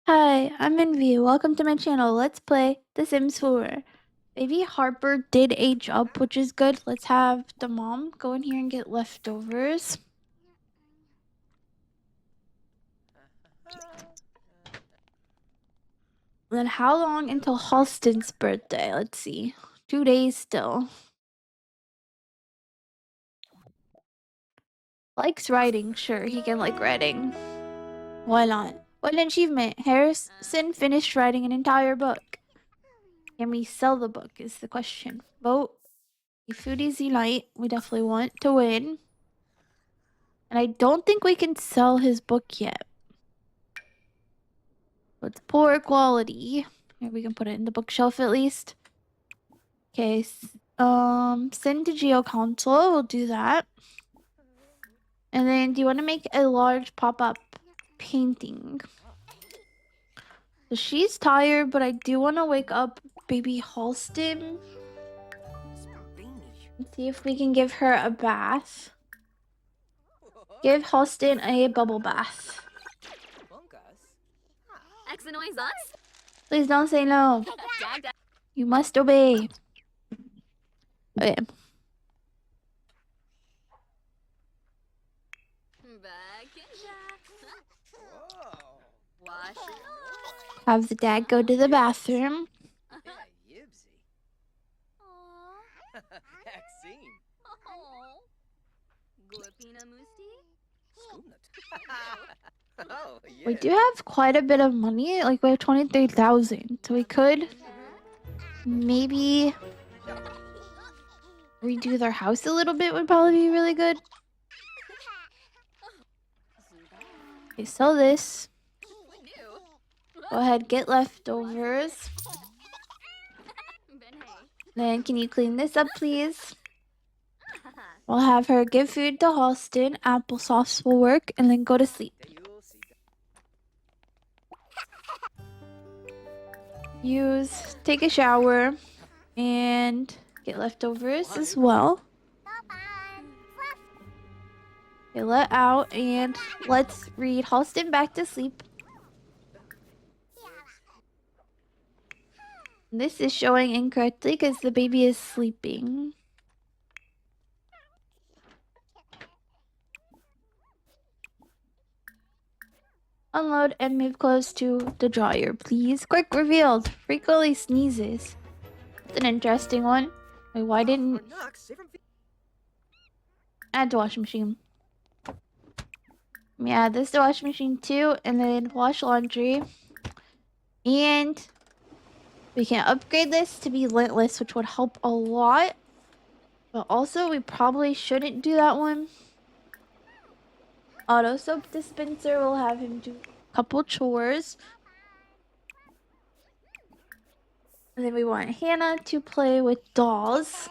Hi, I'm Envy. Welcome to my channel. Let's play The Sims 4. Baby Harper did age up, which is good. Let's have the mom go in here and get leftovers. Then how long until Halston's birthday? Let's see. 2 days still. Likes writing. Sure, he can like writing. Why not? What an achievement. Harrison finished writing an entire book. Can we sell the book is the question. Vote. Foodies Unite. We definitely want to win. And I don't think we can sell his book yet. So it's poor quality. Here, we can put it in the bookshelf at least. Okay, send to Geo Console. We'll do that. And then do you want to make a large pop-up painting? So she's tired, but I do want to wake up baby Halston. Let's see if we can give her a bath. Give Halston a bubble bath. Please don't say no. You must obey. Okay. Have the dad go to the bathroom. We do have quite a bit of money. Like, we have 23,000. So we could maybe redo their house a little bit would probably be really good. Okay, sell this. Go ahead, get leftovers. Then can you clean this up, please? We'll have her give food to Halston. Applesauce will work, and then go to sleep. Take a shower, and get leftovers as well. Okay, let out, and let's read Halston back to sleep. This is showing incorrectly because the baby is sleeping. Unload and move clothes to the dryer, please. Quick, revealed. Frequently sneezes. That's an interesting one. Wait, why didn't... Add to washing machine. Yeah, this to washing machine too, and then wash laundry. And we can upgrade this to be lintless, which would help a lot. But also, we probably shouldn't do that one. Auto soap dispenser will have him do a couple chores. And then we want Hannah to play with dolls.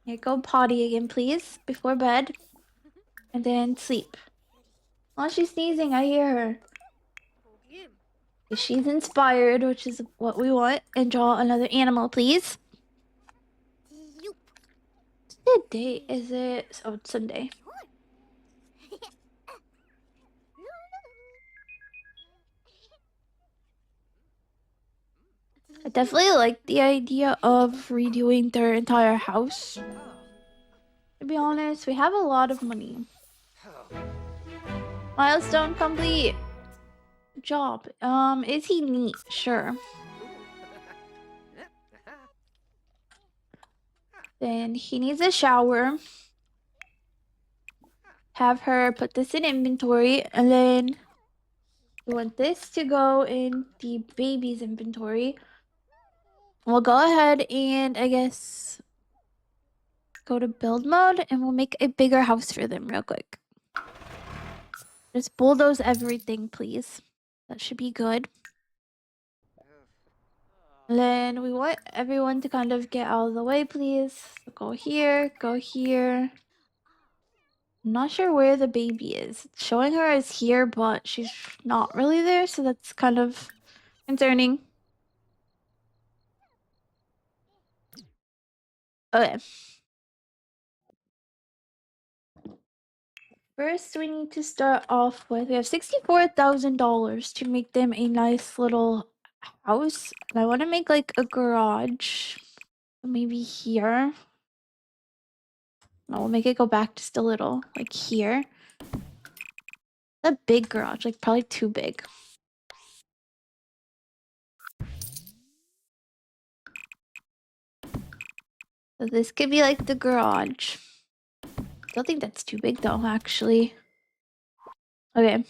Here, go potty again, please, before bed. And then sleep. Oh, she's sneezing. I hear her. She's inspired, which is what we want. And draw another animal, please. What day is it? Oh, it's Sunday. I definitely like the idea of redoing their entire house. To be honest, we have a lot of money. Milestone complete. Good job. Is he neat? Sure. Then he needs a shower. Have her put this in inventory, and then we want this to go in the baby's inventory. We'll go ahead and I guess go to build mode, and we'll make a bigger house for them real quick. Just bulldoze everything, please. That should be good. And then we want everyone to kind of get out of the way, please. So go here, go here. I'm not sure where the baby is. It's showing her as here, but she's not really there, so that's kind of concerning. Okay. First, we need to start off with, we have $64,000 to make them a nice little house. And I want to make like a garage. Maybe here. No, we'll make it go back just a little, like here. A big garage, like probably too big. So this could be like the garage. Don't think that's too big though, actually. Okay.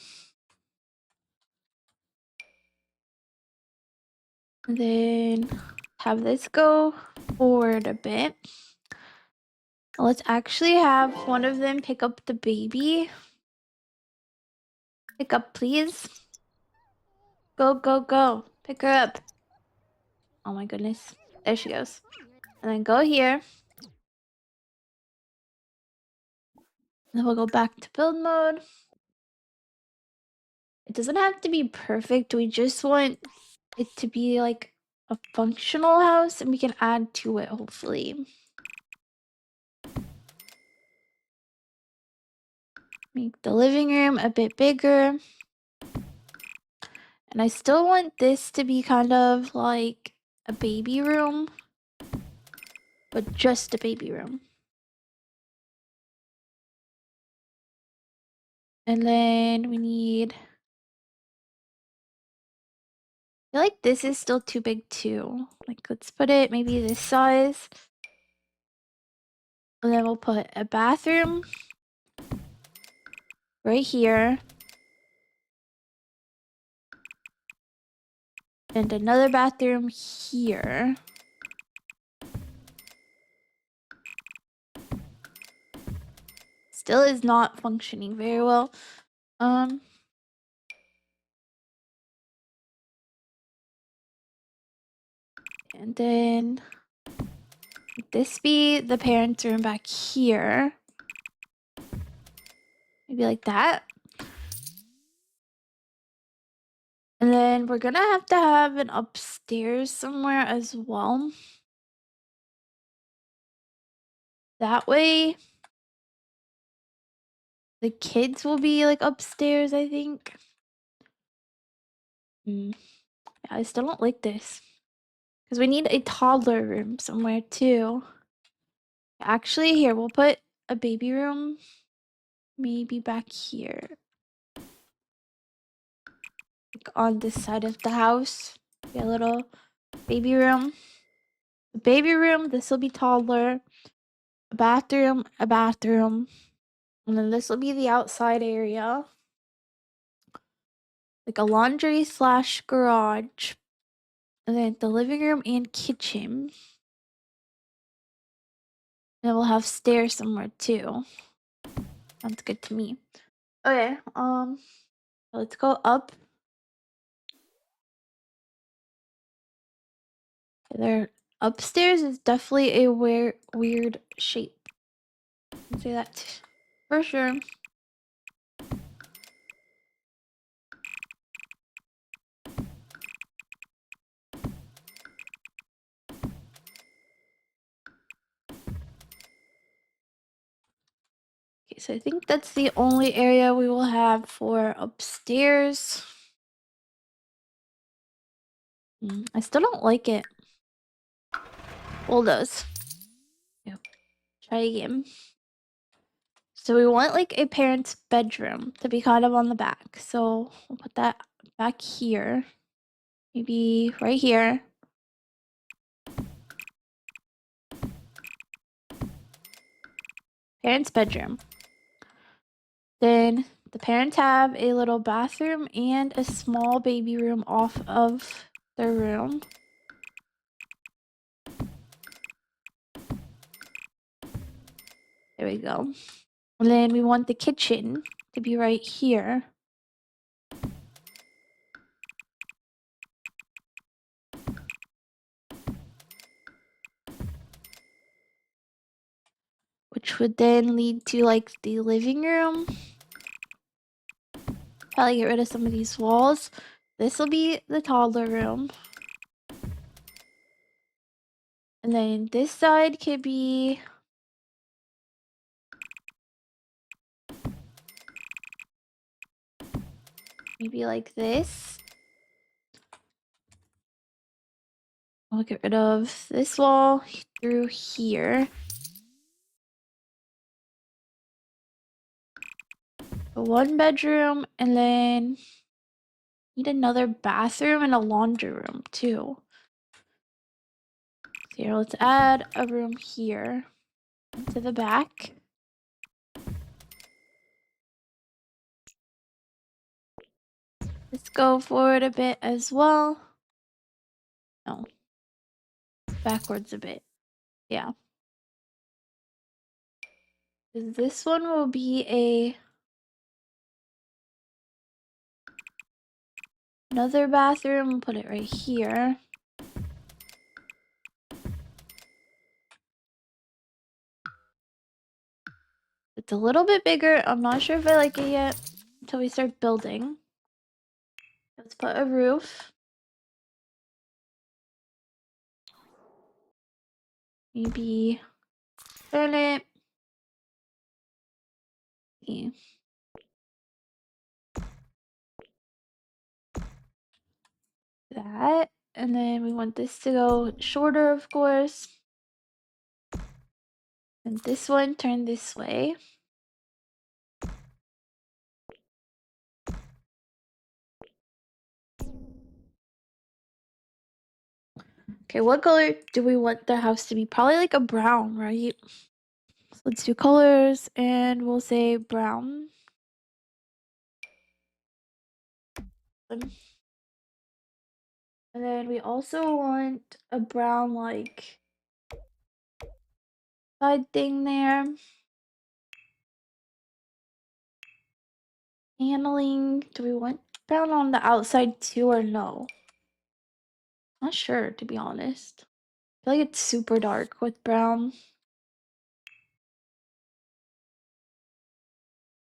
And then have this go forward a bit. Let's actually have one of them pick up the baby. Pick up, please. Go, go, go. Pick her up. Oh my goodness. There she goes. And then go here. And then we'll go back to build mode. It doesn't have to be perfect. We just want it to be like a functional house and we can add to it, hopefully. Make the living room a bit bigger. And I still want this to be kind of like a baby room, but just a baby room. And then we need, I feel like this is still too big too. Like, let's put it maybe this size. And then we'll put a bathroom right here. And another bathroom here. Still is not functioning very well. And then this be the parents' room back here. Maybe like that. And then we're gonna have to have an upstairs somewhere as well. That way the kids will be like upstairs, I think. Yeah, I still don't like this. Because we need a toddler room somewhere too. Actually, here, we'll put a baby room maybe back here. Like on this side of the house. A little baby room. A baby room, this will be toddler. A bathroom, a bathroom. And then this will be the outside area. Like a laundry slash garage. And then the living room and kitchen. And we'll have stairs somewhere too. Sounds good to me. Okay, let's go up. There, upstairs is definitely a weird shape. I'll say that for sure. Okay, so I think that's the only area we will have for upstairs. I still don't like it. Bulldoze. Yep. Try again. So we want like a parent's bedroom to be kind of on the back. So we'll put that back here. Maybe right here. Parents' bedroom. Then the parents have a little bathroom and a small baby room off of their room. There we go. And then we want the kitchen to be right here. Which would then lead to like the living room. Probably get rid of some of these walls. This will be the toddler room. And then this side could be maybe like this. I'll get rid of this wall through here. A 1 bedroom, and then need another bathroom and a laundry room too. So here, let's add a room here to the back. Let's go forward a bit as well. No. Backwards a bit. Yeah. This one will be another bathroom. We'll put it right here. It's a little bit bigger. I'm not sure if I like it yet until we start building. Let's put a roof. Maybe turn it. Yeah. That. And then we want this to go shorter, of course. And this one turn this way. Okay, what color do we want the house to be? Probably like a brown, right? So let's do colors and we'll say brown. And then we also want a brown like side thing there. Paneling. Do we want brown on the outside too or no? Not sure, to be honest. I feel like it's super dark with brown.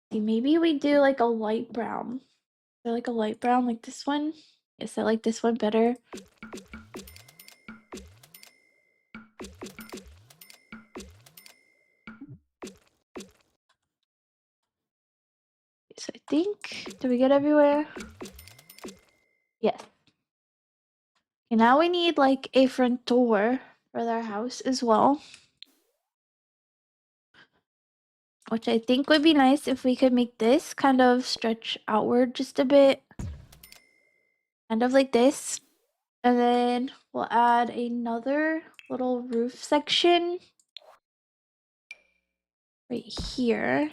See, maybe we do like a light brown. Or like a light brown like this one. Yes, I like this one better. So I think, do we get everywhere? Yes. Okay, now we need like a front door for their house as well. Which I think would be nice if we could make this kind of stretch outward just a bit. Kind of like this. And then we'll add another little roof section right here.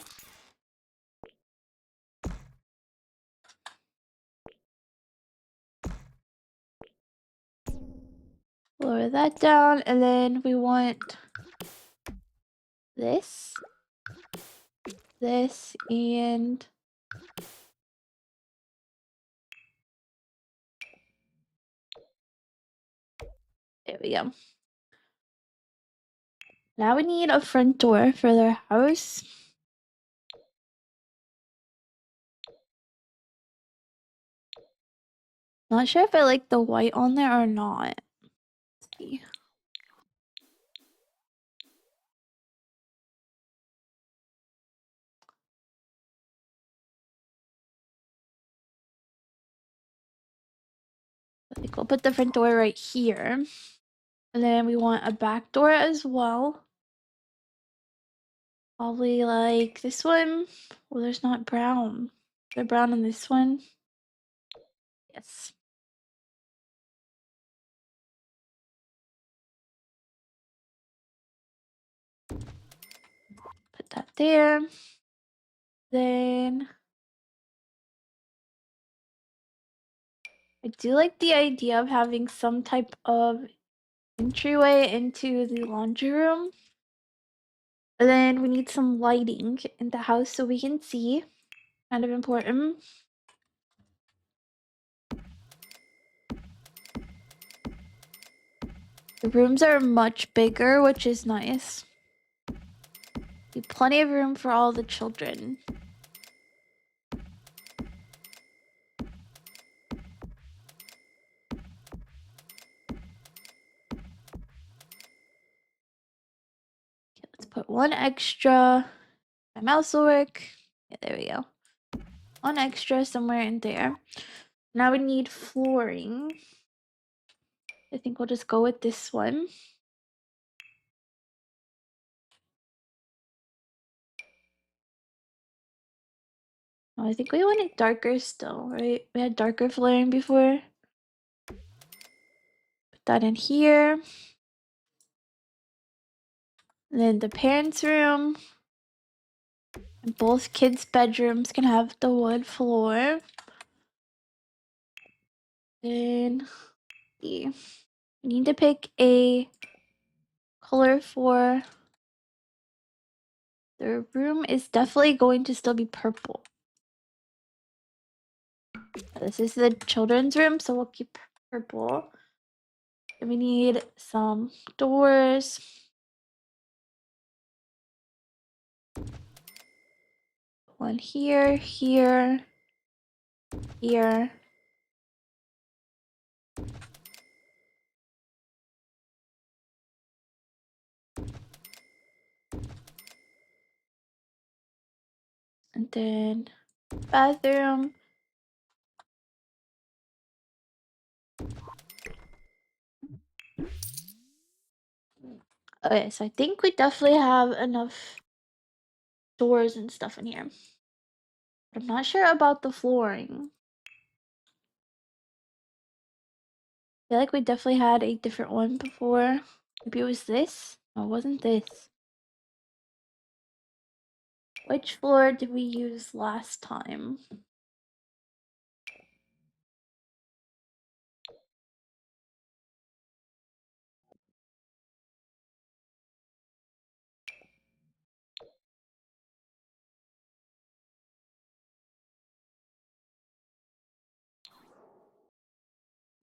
Lower that down, and then we want this, and there we go. Now we need a front door for their house. Not sure if I like the white on there or not. Let's see. I think we'll put the front door right here. And then we want a back door as well. Probably like this one. Well, there's not brown. Is there brown on this one? Yes. Put that there. Then I do like the idea of having some type of entryway into the laundry room. And then we need some lighting in the house so we can see. Kind of important. The rooms are much bigger, which is nice. Plenty of room for all the children. Okay, let's put one extra. My mouse will work. Yeah, there we go. on extra somewhere in there. Now we need flooring. I think we'll just go with this one. Oh, I think we want it darker still, right? We had darker flooring before. Put that in here. And then the parents' room. And both kids' bedrooms can have the wood floor. Then we need to pick a color for the room. Is definitely going to still be purple. This is the children's room, so we'll keep purple. And we need some doors. One here, here, here. And then bathroom. Okay, so I think we definitely have enough doors and stuff in here. But I'm not sure about the flooring. I feel like we definitely had a different one before. Maybe it was this? No, it wasn't this. Which floor did we use last time?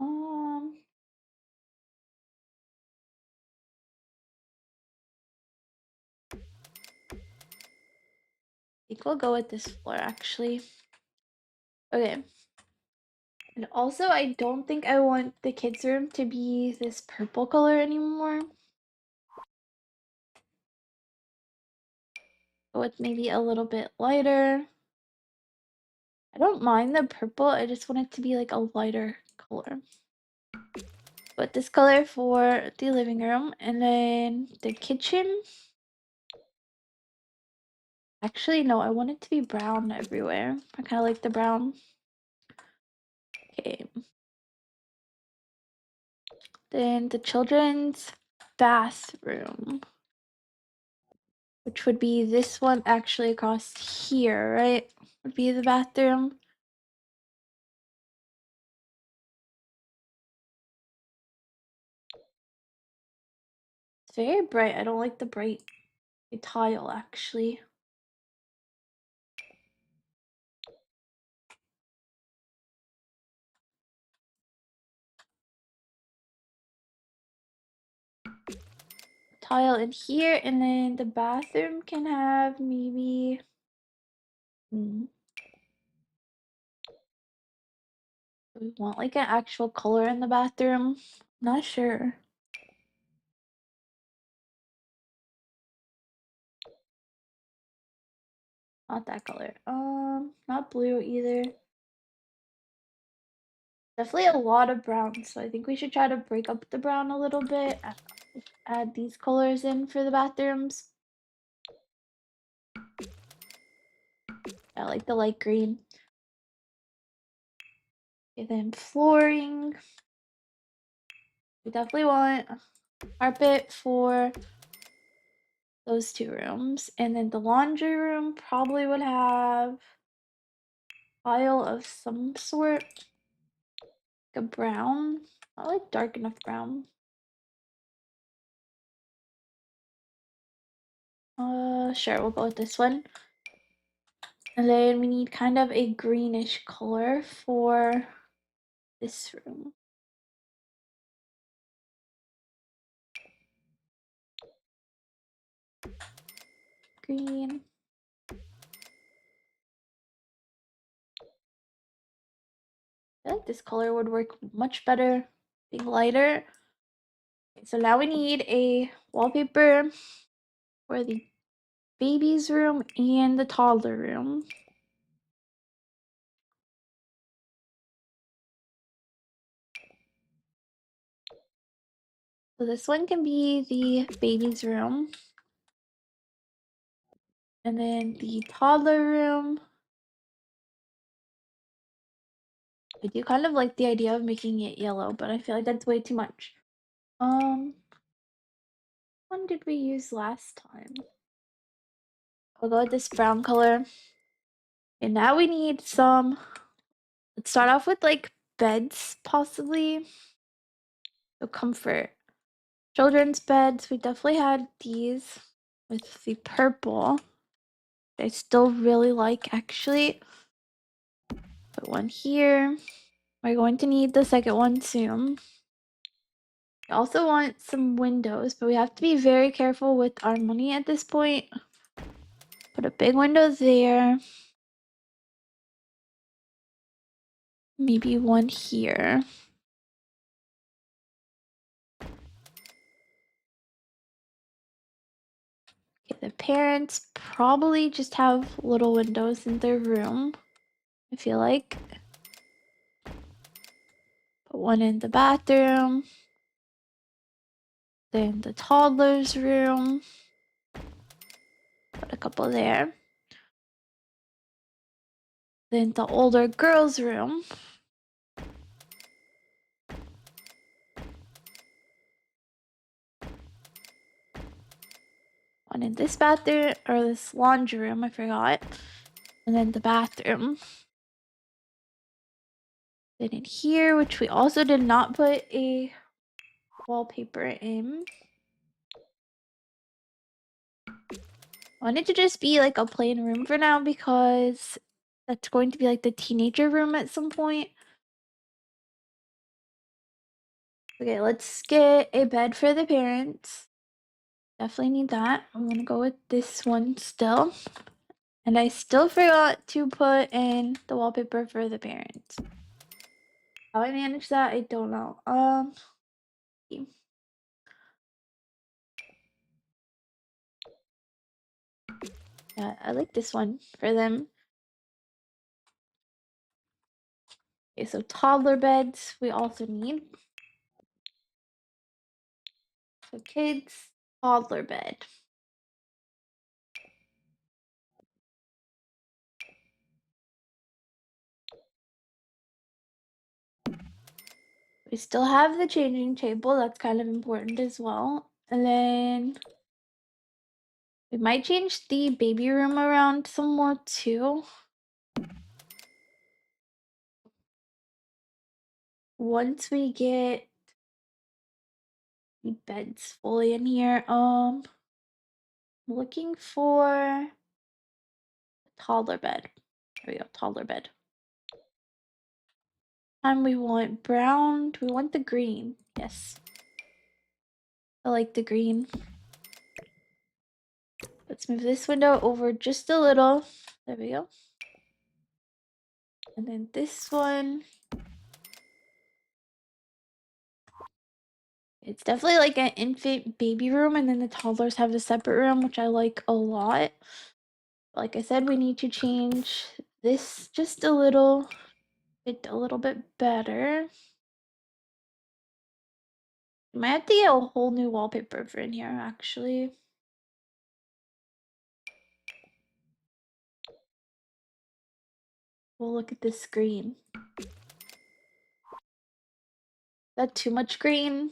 Um, I think we'll go with this floor actually. Okay. And also, I don't think I want the kids' room to be this purple color anymore. Go with maybe a little bit lighter. I don't mind the purple, I just want it to be like a lighter color. But this color for the living room, and then the kitchen. Actually, no, I want it to be brown everywhere. I kind of like the brown. Okay. Then the children's bathroom, which would be this one actually across here, right? Would be the bathroom. It's very bright. I don't like the bright tile actually. Tile in here, and then the bathroom can have maybe we want like an actual color in the bathroom. Not sure. Not that color. Not blue either. Definitely a lot of brown, so I think we should try to break up the brown a little bit. Add these colors in for the bathrooms. I like the light green. Okay, then flooring. We definitely want carpet for those two rooms. And then the laundry room probably would have tile of some sort. Like a brown. Not like dark enough brown. Sure, we'll go with this one. And then we need kind of a greenish color for this room. Green. I feel like this color would work much better being lighter. Okay, so now we need a wallpaper for the baby's room and the toddler room. So this one can be the baby's room. And then the toddler room. I do kind of like the idea of making it yellow, but I feel like that's way too much. One did we use last time? I'll go with this brown color. And now we need some, let's start off with like beds, possibly. So comfort. Children's beds, we definitely had these with the purple. I still really like, actually. Put one here. We're going to need the second one soon. We also want some windows, but we have to be very careful with our money at this point. Put a big window there. Maybe one here. Okay, the parents probably just have little windows in their room, I feel like. Put one in the bathroom. Then the toddler's room. Put a couple there. Then the older girl's room. One in this bathroom, or this laundry room, I forgot. And then the bathroom. Then in here, which we also did not put a wallpaper in. I want it to just be like a plain room for now because that's going to be like the teenager room at some point. Okay, let's get a bed for the parents. Definitely need that. I'm gonna go with this one still. And I still forgot to put in the wallpaper for the parents. How I manage that, I don't know. Yeah, I like this one for them. Okay, so toddler beds we also need. So kids, toddler bed. We still have the changing table. That's kind of important as well. And then we might change the baby room around some more too. Once we get the beds fully in here, I'm looking for a toddler bed. There we go, toddler bed. And we want brown. We want the green. Yes. I like the green. Let's move this window over just a little. There we go. And then this one. It's definitely like an infant baby room, and then the toddlers have a separate room, which I like a lot. Like I said, we need to change this just a little bit better. We might have to get a whole new wallpaper for in here, actually. We'll look at this green. Is that too much green?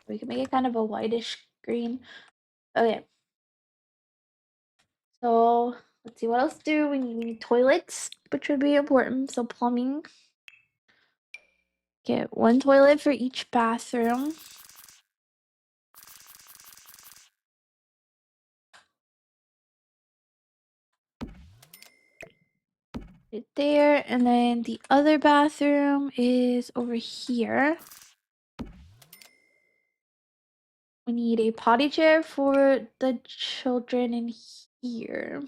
We can make it kind of a whitish green. Okay. So let's see, what else do we need? We need toilets, which would be important. So plumbing. Get one toilet for each bathroom. Right there, and then the other bathroom is over here. We need a potty chair for the children in here.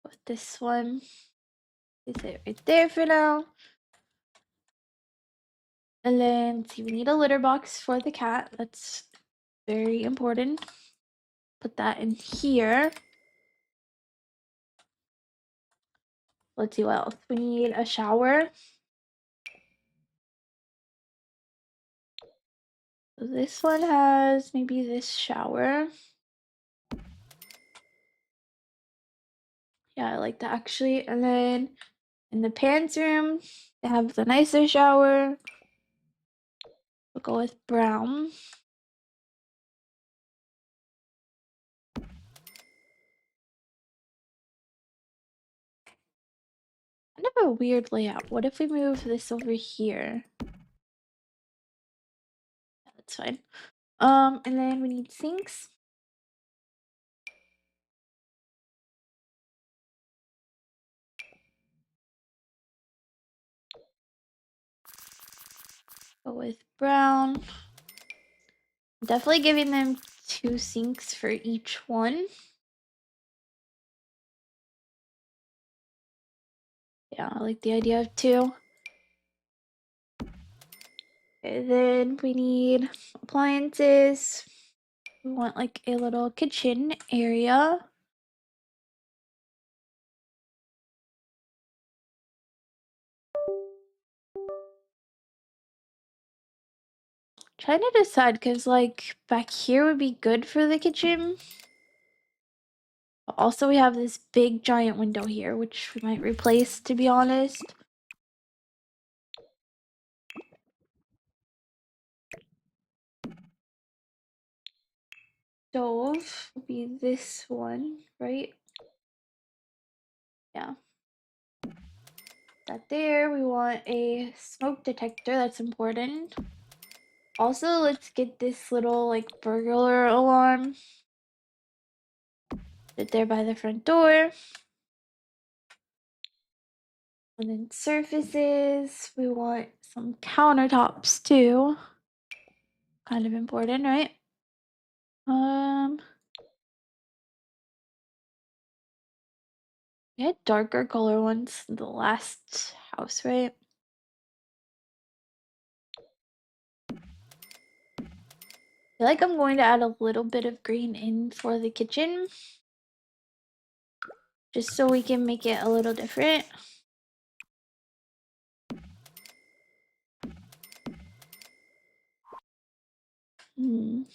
Put this one is it right there for now. And then let's see, we need a litter box for the cat. That's very important. Put that in here. Let's see what else. We need a shower. So this one has maybe this shower. Yeah, I like that actually. And then in the pants room, they have the nicer shower. We'll go with brown. Kind of a weird layout. What if we move this over here? Yeah, that's fine. And then we need sinks. Go with brown. Definitely giving them 2 sinks for each one. Yeah, I like the idea of 2. Okay, then we need appliances. We want like a little kitchen area. Trying to decide because like back here would be good for the kitchen. But also we have this big giant window here, which we might replace, to be honest. Stove will be this one, right? Yeah. That there. We want a smoke detector. That's important. Also, let's get this little like burglar alarm. Sit there by the front door. And then surfaces. We want some countertops too. Kind of important, right? We had darker color ones in the last house, right? I feel like I'm going to add a little bit of green in for the kitchen. Just so we can make it a little different. And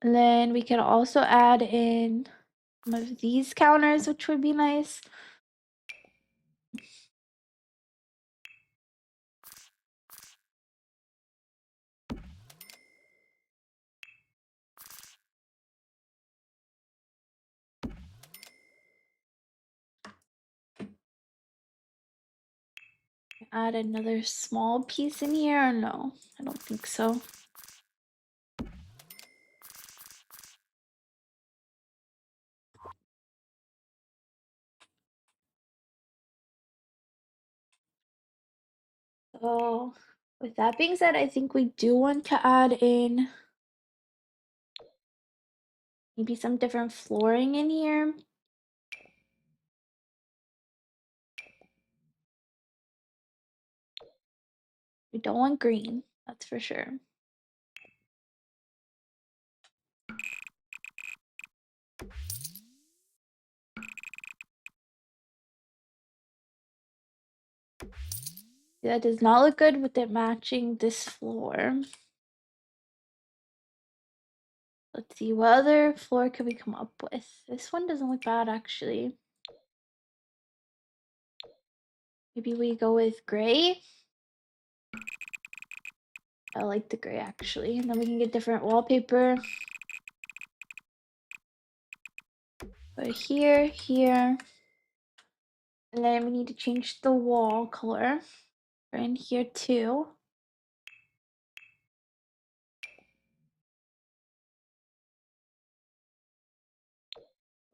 then we can also add in some of these counters, which would be nice. Add another small piece in here, or no? I don't think so. So with that being said, I think we do want to add in maybe some different flooring in here. We don't want green, that's for sure. That does not look good with it matching this floor. Let's see, what other floor could we come up with? This one doesn't look bad, actually. Maybe we go with gray? I like the gray, actually. And then we can get different wallpaper. Go here, here. And then we need to change the wall color. Right in here, too.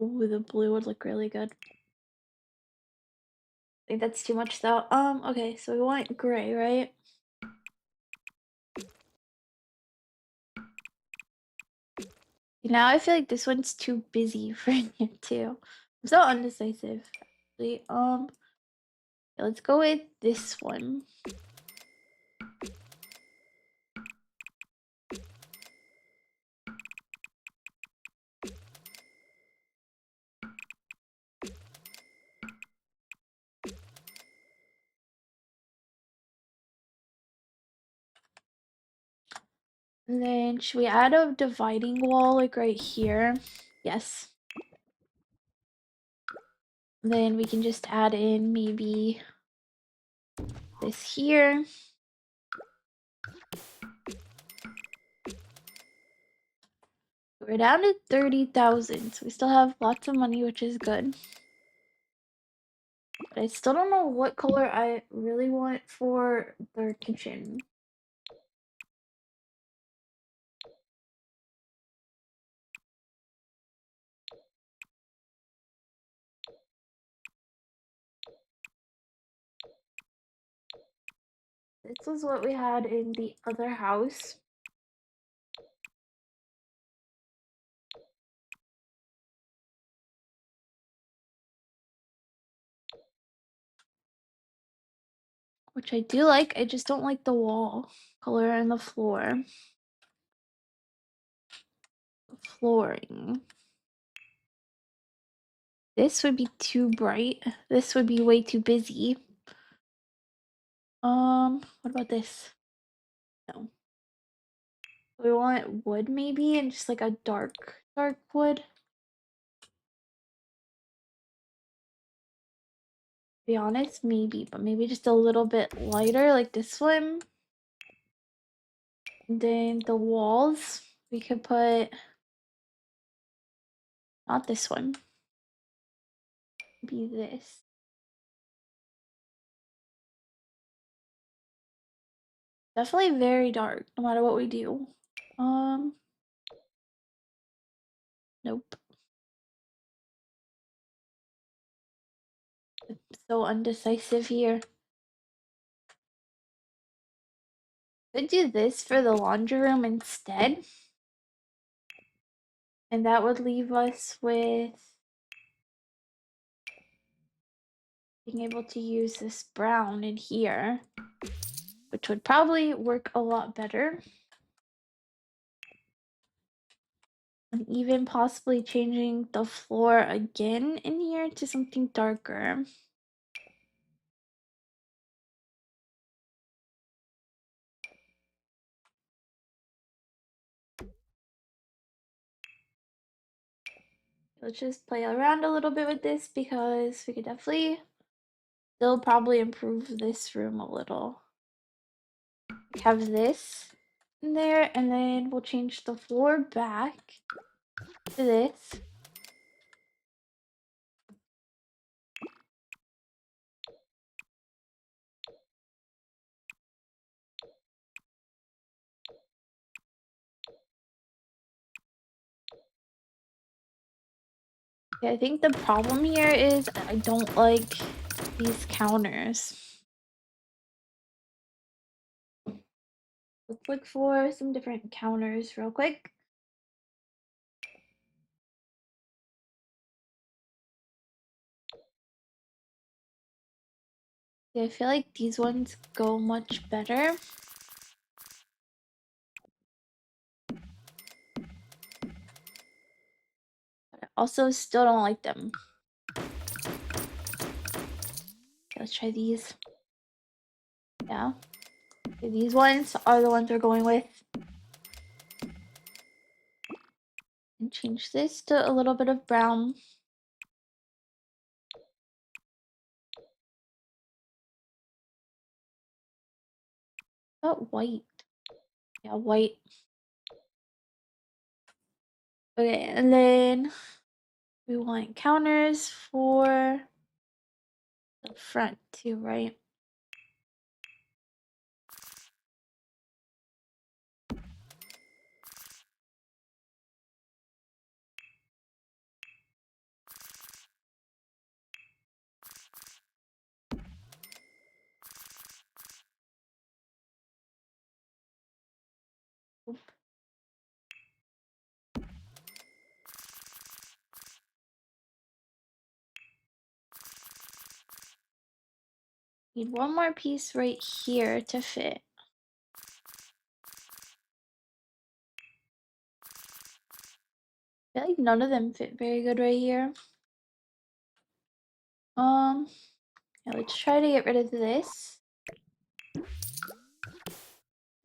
Ooh, the blue would look really good. I think that's too much, though. Okay, so we want gray, right? Now I feel like this one's too busy for me too. I'm so undecisive. Actually. Let's go with this one. And then should we add a dividing wall like right here? Yes. And then we can just add in maybe this here. We're down to 30,000, so we still have lots of money, which is good. But I still don't know what color I really want for the kitchen. This was what we had in the other house. Which I do like, I just don't like the wall color and the floor. Flooring. This would be too bright. This would be way too busy. What about this? No. We want wood maybe, and just like a dark wood. Be honest, maybe, but maybe just a little bit lighter, like this one. And then the walls, we could put not this one. Be this. Definitely very dark, no matter what we do. Nope. I'm so undecisive here. Could do this for the laundry room instead. And that would leave us with being able to use this brown in here, which would probably work a lot better. And even possibly changing the floor again in here to something darker. Let's just play around a little bit with this because we could definitely still probably improve this room a little. Have this in there, and then we'll change the floor back to this. Yeah, I think the problem here is I don't like these counters. Let's look for some different counters real quick. Yeah, I feel like these ones go much better. But I also still don't like them. Okay, let's try these. Yeah. Okay, these ones are the ones we're going with. And change this to a little bit of brown. Oh, white. Yeah, white. Okay, and then we want counters for the front too, right? Need one more piece right here to fit. I feel like none of them fit very good right here. Yeah, let's try to get rid of this. And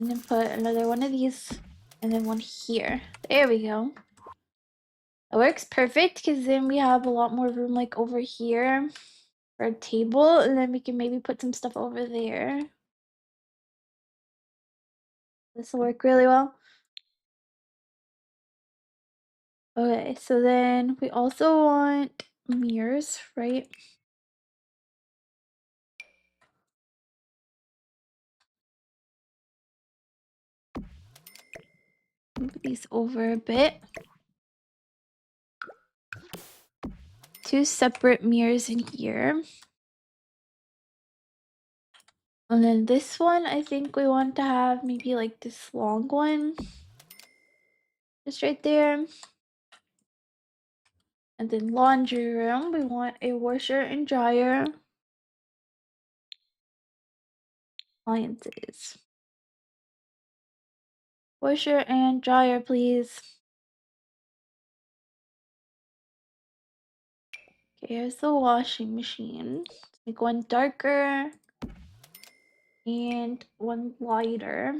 then put another one of these and then one here. There we go. It works perfect because then we have a lot more room like over here for a table, and then we can maybe put some stuff over there. This will work really well. Okay, so then we also want mirrors, right? Move these over a bit. Two separate mirrors in here. And then this one, I think we want to have maybe like this long one. Just right there. And then laundry room, we want a washer and dryer. Appliances. Washer and dryer, please. Okay, here's the washing machine. Let's make one darker and one lighter.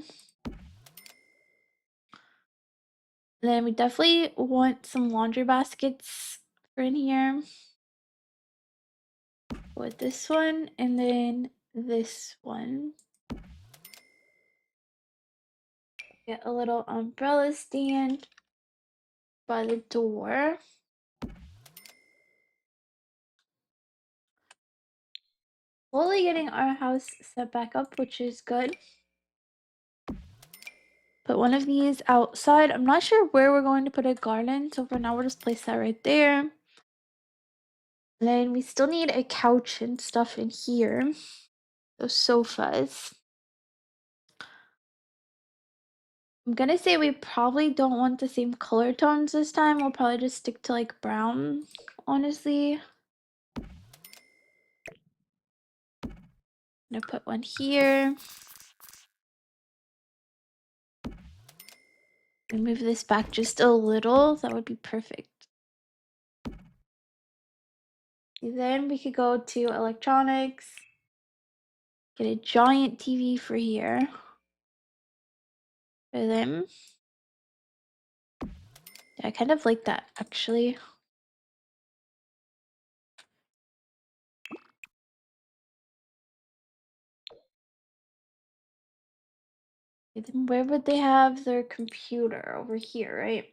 Then we definitely want some laundry baskets for in here. With this one and then this one. Get a little umbrella stand by the door. Slowly getting our house set back up, which is good. Put one of these outside. I'm not sure where we're going to put a garden, so for now we'll just place that right there. And then we still need a couch and stuff in here. Those sofas. I'm gonna say we probably don't want the same color tones this time. We'll probably just stick to like brown, honestly. I'm gonna put one here. And move this back just a little. That would be perfect. Then we could go to electronics. Get a giant TV for here. For them. Yeah, I kind of like that actually. Then where would they have their computer? Over here, right?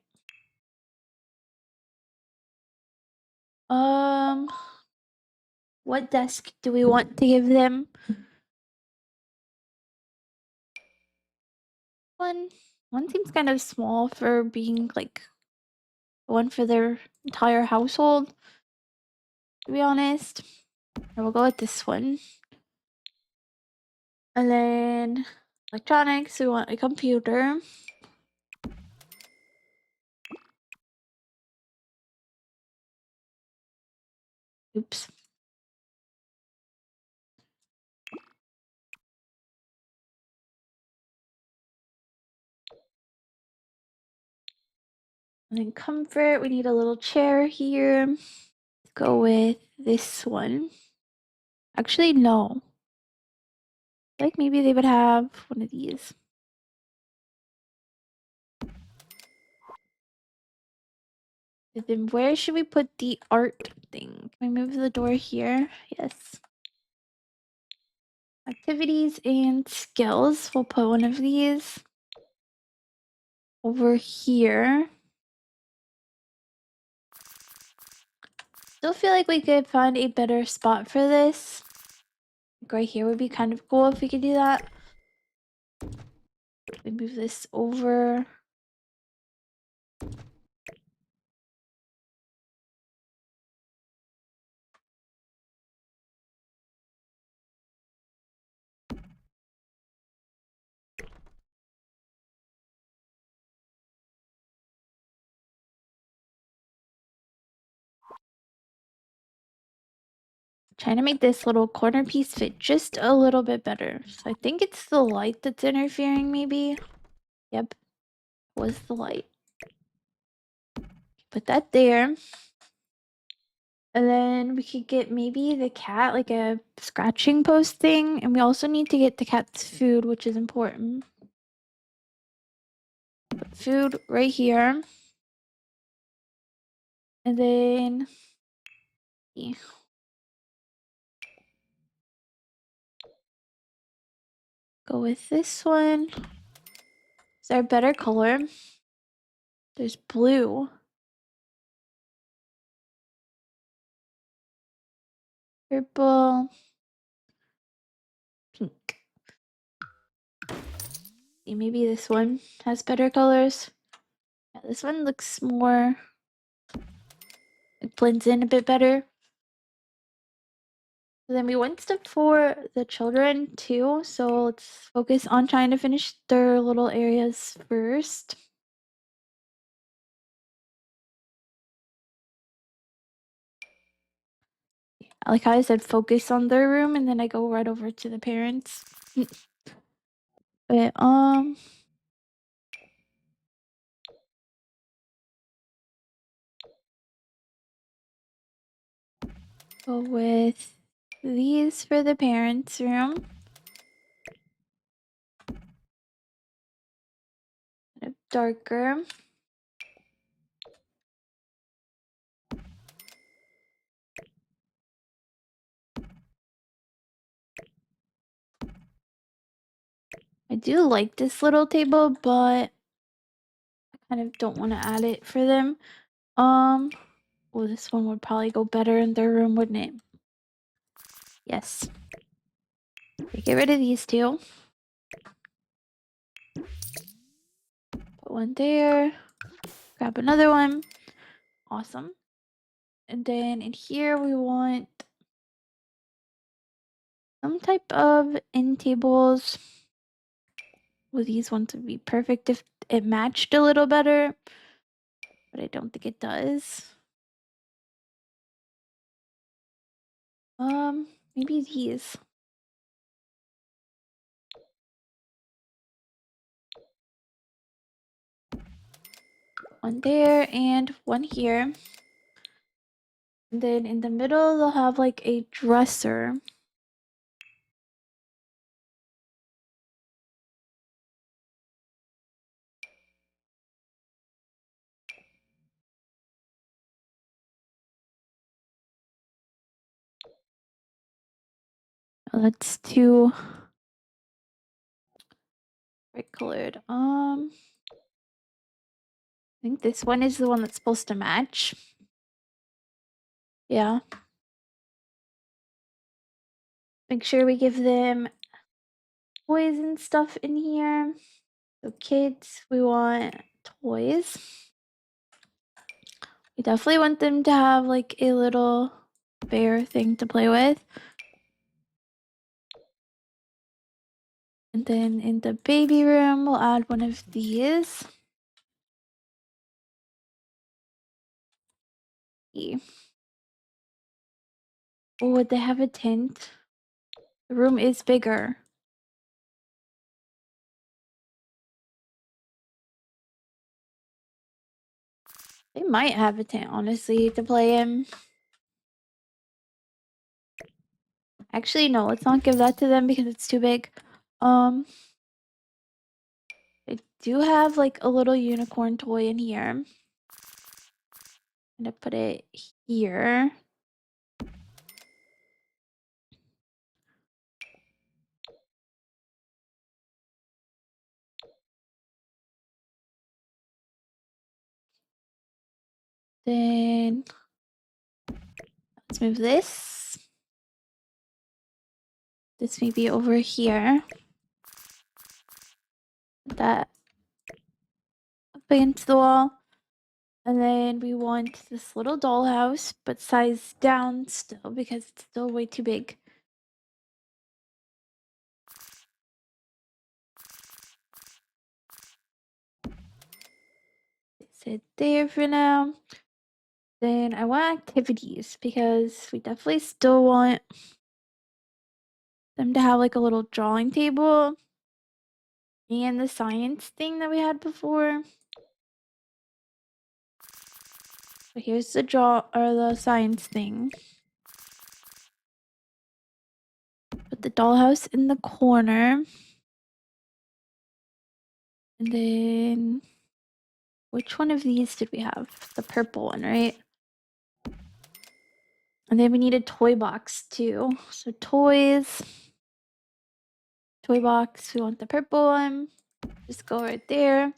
What desk do we want to give them? One seems kind of small for being like one for their entire household, to be honest. We'll go with this one. And then electronics, we want a computer. Oops. And then comfort, we need a little chair here. Let's go with this one. Actually, no. I feel like maybe they would have one of these. And then where should we put the art thing? Can we move the door here? Yes. Activities and skills. We'll put one of these over here. Still feel like we could find a better spot for this. Like right here would be kind of cool if we could do that. We move this over. Trying to make this little corner piece fit just a little bit better. So I think it's the light that's interfering, maybe. Yep, was the light. Put that there. And then we could get maybe the cat, like a scratching post thing. And we also need to get the cat's food, which is important. Put food right here. And then go with this one. Is there a better color? There's blue. Purple. Pink. See, maybe this one has better colors. Yeah, this one looks more, it blends in a bit better. So then we went step for the children too. So let's focus on trying to finish their little areas first. Like how I said, focus on their room, and then I go right over to the parents. But go with these for the parents' room. Kind of darker. I do like this little table, but I kind of don't want to add it for them. Well, this one would probably go better in their room, wouldn't it? Yes. Okay, get rid of these two. Put one there. Grab another one. Awesome. And then in here we want some type of end tables. Well, these ones would be perfect if it matched a little better, but I don't think it does. Maybe these. One there and one here. And then in the middle, they'll have like a dresser. Oh, that's too bright colored. I think this one is the one that's supposed to match. Yeah. Make sure we give them toys and stuff in here. So kids, we want toys. We definitely want them to have like a little bear thing to play with. And then in the baby room, we'll add one of these. Oh, would they have a tent? The room is bigger. They might have a tent, honestly, to play in. Actually, no, let's not give that to them because it's too big. I do have like a little unicorn toy in here. I'm gonna put it here. Then let's move this. This may be over here. Put that up against the wall. And then we want this little dollhouse, but size down still because it's still way too big. Sit there for now. Then I want activities because we definitely still want them to have like a little drawing table and the science thing that we had before. So here's the the science thing. Put the dollhouse in the corner. And then which one of these did we have? The purple one, right? And then we need a toy box too. So toys, toy box, we want the purple one. Just go right there.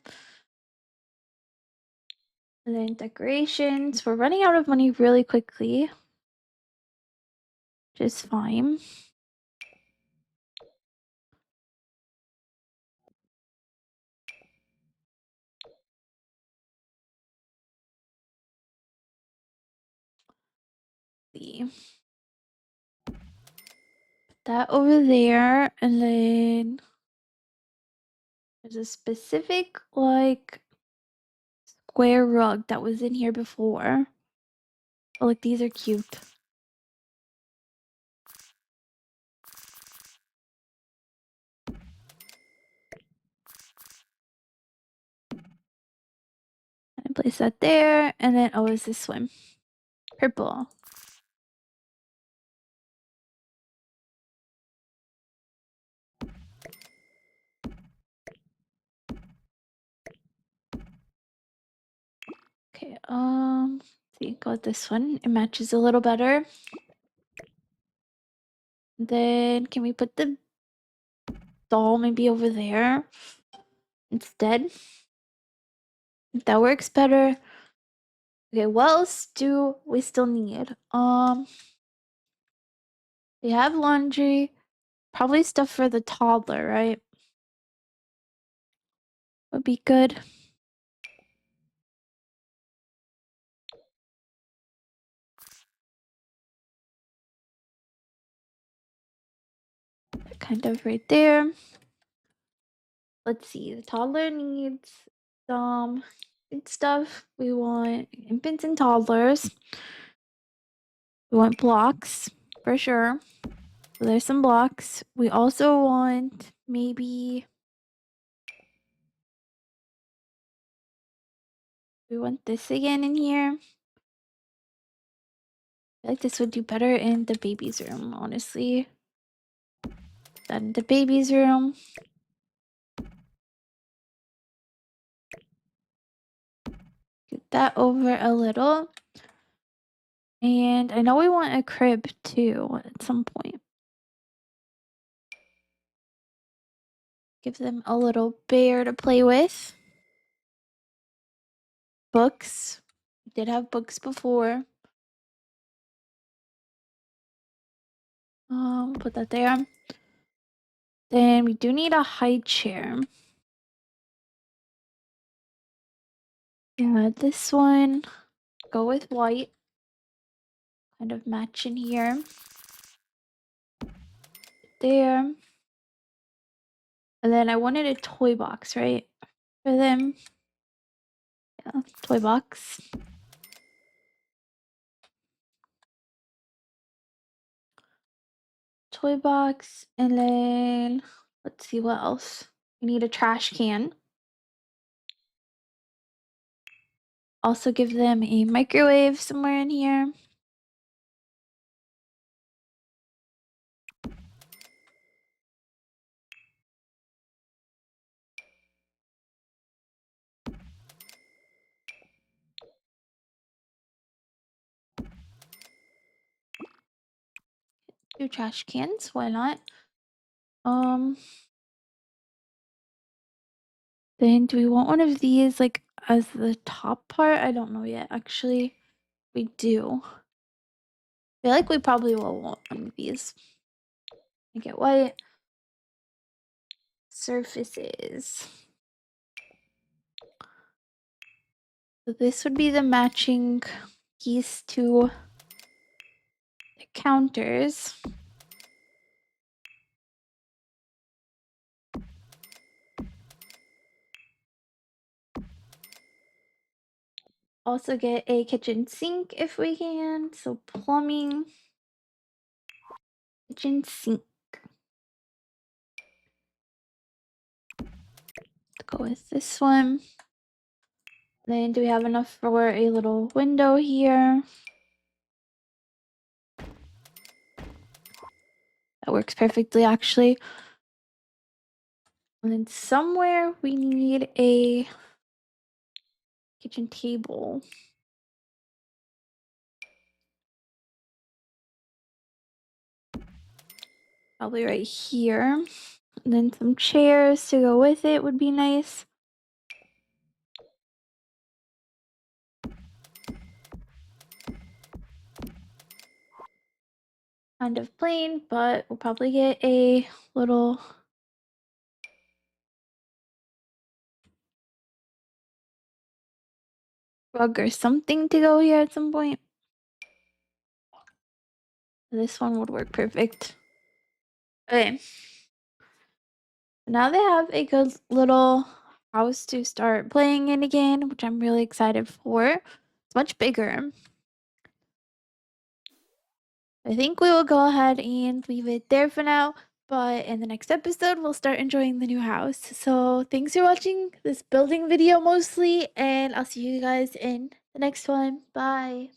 And then decorations. We're running out of money really quickly. Just fine. See. Put that over there, and then there's a specific like square rug that was in here before. Oh, like these are cute. And place that there, and then oh, is this one purple? Okay, let's see, go with this one. It matches a little better. Then can we put the doll maybe over there instead? If that works better. Okay, what else do we still need? We have laundry, probably stuff for the toddler, right? Would be good. Kind of right there. Let's see, the toddler needs some good stuff. We want infants and toddlers. We want blocks for sure. So there's some blocks. We also want maybe we want this again in here. I feel like this would do better in the baby's room, honestly. Put that in the baby's room. Get that over a little. And I know we want a crib too at some point. Give them a little bear to play with. Books. We did have books before. Put that there. Then we do need a high chair. Yeah, this one. Go with white. Kind of match in here. There. And then I wanted a toy box, right? For them. Yeah, toy box. Toy box. And then let's see what else. We need a trash can. Also give them a microwave somewhere in here. Two trash cans, why not? Then do we want one of these like as the top part? I don't know yet. Actually, we do. I feel like we probably will want one of these. Make it white. Surfaces. So this would be the matching piece to the counters. Also get a kitchen sink if we can. So plumbing, kitchen sink. Go with this one. Then do we have enough for a little window here? That works perfectly actually. And then somewhere we need a kitchen table. Probably right here. And then some chairs to go with it would be nice. Kind of plain, but we'll probably get a little rug or something to go here at some point. This one would work perfect. Okay. Now they have a good little house to start playing in again, which I'm really excited for. It's much bigger. I think we will go ahead and leave it there for now. But in the next episode, we'll start enjoying the new house. So thanks for watching this building video mostly, and I'll see you guys in the next one. Bye.